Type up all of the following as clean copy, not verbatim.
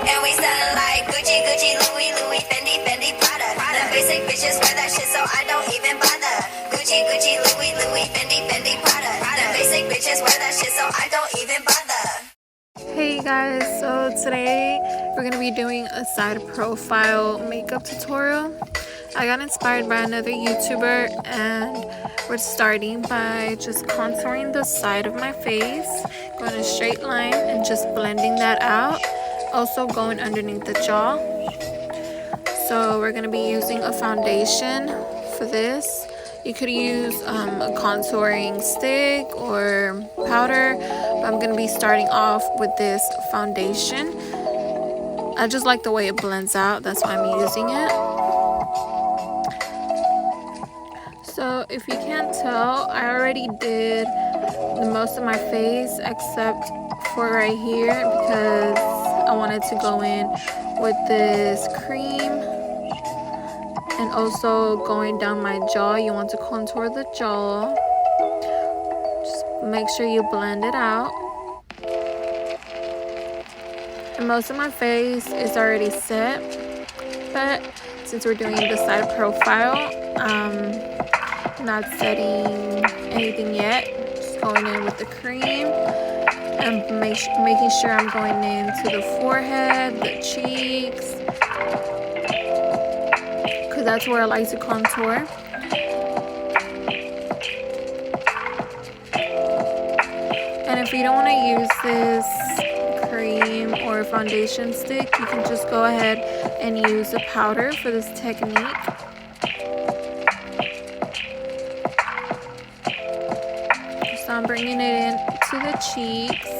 And we selling like Gucci, Gucci, Louis, Louis, Fendi, Fendi, Prada. The basic bitches wear that shit, so I don't even bother. Gucci, Gucci, Louis, Louis, Fendi, Fendi, Prada. The basic bitches wear that shit, so I don't even bother. Hey guys, so today we're gonna be doing a side profile makeup tutorial. I got inspired by another YouTuber and we're starting by just contouring the side of my face, going a straight line and just blending that out, also going underneath the jaw. So we're gonna be using a foundation for this. You could use a contouring stick or powder, but I'm gonna be starting off with this foundation. I just like the way it blends out, that's why I'm using it. So if you can't tell, I already did the most of my face except for right here because I wanted to go in with this cream. And also going down my jaw, you want to contour the jaw. Just make sure you blend it out. And most of my face is already set, but since we're doing the side profile, not setting anything yet. Just going in with the cream and making sure I'm going into the forehead, the cheeks, because that's where I like to contour. And if you don't want to use this cream or foundation stick, you can just go ahead and use a powder for this technique. So I'm bringing it in to the cheeks.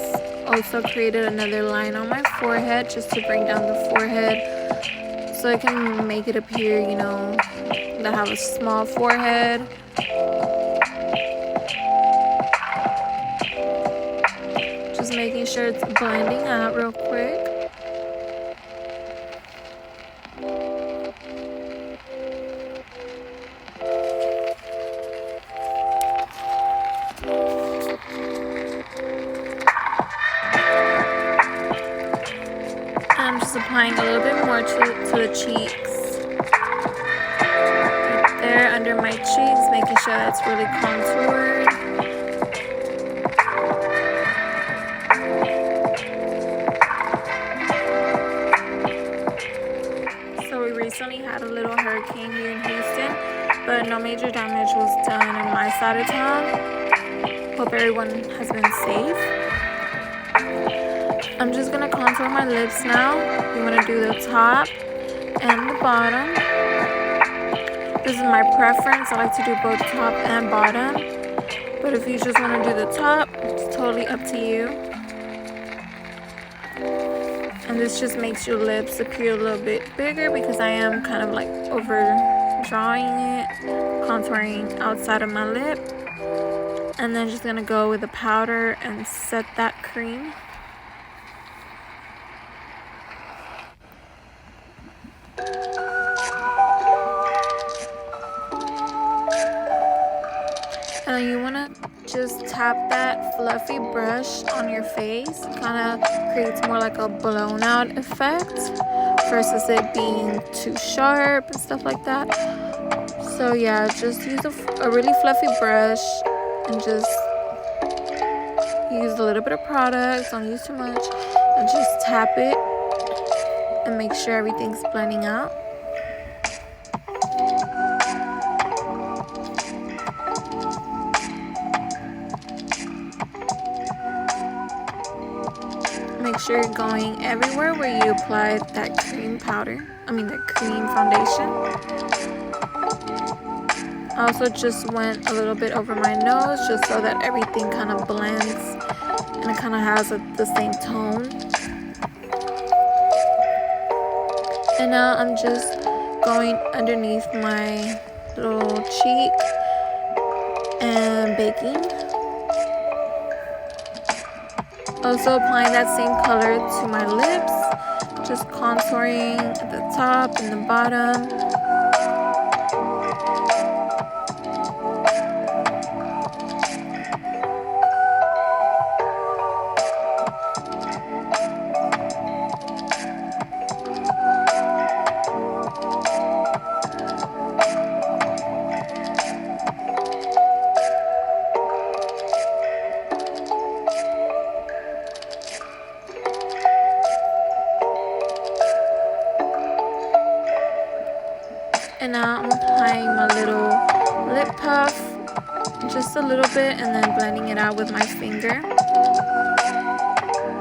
Also created another line on my forehead just to bring down the forehead so I can make it appear, you know, that I have a small forehead. Just making sure it's blending out real quick. I'm just applying a little bit more to the cheeks. Right there under my cheeks, making sure that's really contoured. So we recently had a little hurricane here in Houston, but no major damage was done in my side of town. Hope everyone has been safe. I'm just gonna contour my lips now. You wanna do the top and the bottom. This is my preference. I like to do both top and bottom. But if you just wanna do the top, it's totally up to you. And this just makes your lips appear a little bit bigger because I am kind of like overdrawing it, contouring outside of my lip. And then just gonna go with the powder and set that cream. And you want to just tap that fluffy brush on your face. It kind of creates more like a blown out effect versus it being too sharp and stuff like that. So yeah, just use a really fluffy brush and just use a little bit of product, don't use too much, and just tap it and make sure everything's blending out. Make sure you're going everywhere where you applied that cream powder. That cream foundation. I also just went a little bit over my nose just so that everything kind of blends and it kind of has the same tone. And now I'm just going underneath my little cheek and baking. Also applying that same color to my lips, just contouring at the top and the bottom. And now I'm applying my little lip puff, just a little bit, and then blending it out with my finger,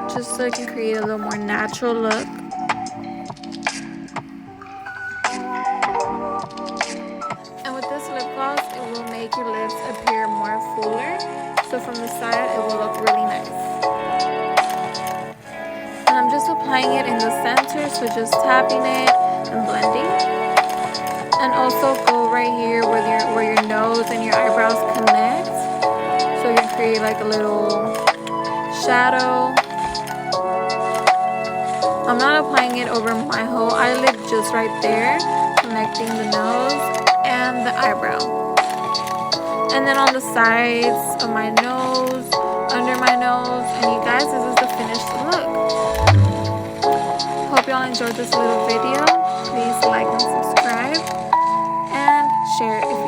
just so it can create a little more natural look. And with this lip gloss, it will make your lips appear more fuller, so from the side it will look really nice. And I'm just applying it in the center, so just tapping it and blending. And also go right here where your nose and your eyebrows connect, so you can create like a little shadow. I'm not applying it over my whole eyelid, just right there, connecting the nose and the eyebrow. And then on the sides of my nose, under my nose, and you guys, this is the finished look. Hope y'all enjoyed this little video. Please like and subscribe and share if